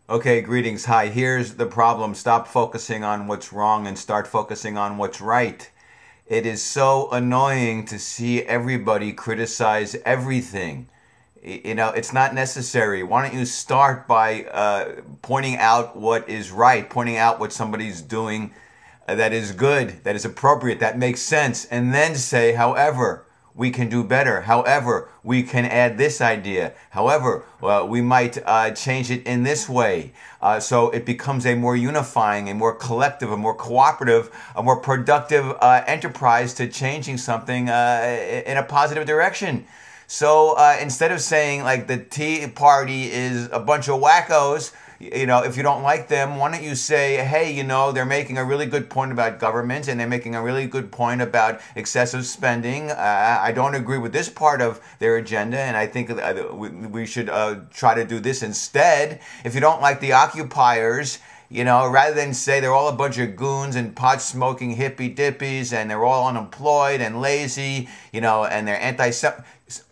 Okay, greetings. Hi, here's the problem. Stop focusing on what's wrong and start focusing on what's right. It is so annoying to see everybody criticize everything. It's not necessary. Why don't you start by pointing out what is right, pointing out what somebody's doing that is good, that is appropriate, that makes sense, and then say, however, we can do better. However, we can add this idea. However, we might change it in this way. So it becomes a more unifying, a more collective, a more cooperative, a more productive enterprise to changing something in a positive direction. So instead of saying like the Tea Party is a bunch of wackos, if you don't like them, why don't you say, hey, they're making a really good point about government and they're making a really good point about excessive spending. I don't agree with this part of their agenda, and I think we should try to do this instead. If you don't like the occupiers, rather than say they're all a bunch of goons and pot-smoking hippie-dippies and they're all unemployed and lazy, and they're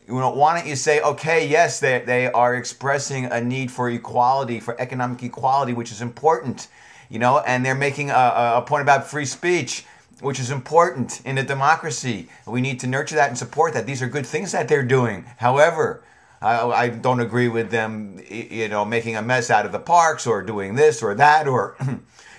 why don't you say, okay, yes, they are expressing a need for equality, for economic equality, which is important, and they're making a point about free speech, which is important in a democracy. We need to nurture that and support that. These are good things that they're doing. However, I don't agree with them, making a mess out of the parks or doing this or that or,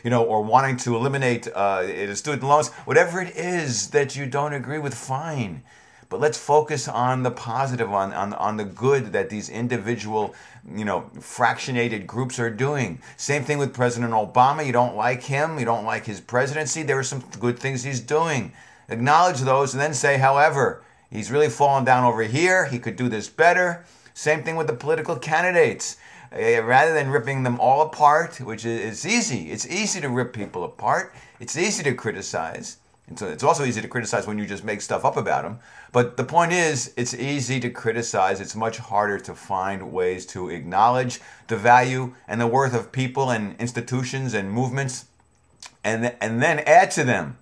or wanting to eliminate student loans. Whatever it is that you don't agree with, fine. But let's focus on the positive, on the good that these individual, fractionated groups are doing. Same thing with President Obama. You don't like him. You don't like his presidency. There are some good things he's doing. Acknowledge those and then say, however, he's really fallen down over here. He could do this better. Same thing with the political candidates. Rather than ripping them all apart, which is easy. It's easy to rip people apart. It's easy to criticize. And so it's also easy to criticize when you just make stuff up about them. But the point is, it's easy to criticize. It's much harder to find ways to acknowledge the value and the worth of people and institutions and movements and then add to them.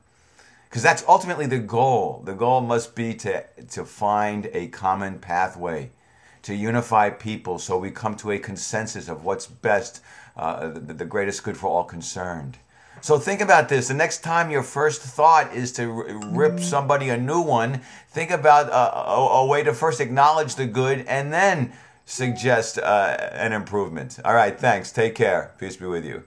Because that's ultimately the goal. The goal must be to find a common pathway, to unify people so we come to a consensus of what's best, the greatest good for all concerned. So think about this. The next time your first thought is to rip somebody a new one, think about a way to first acknowledge the good and then suggest an improvement. All right, thanks. Take care. Peace be with you.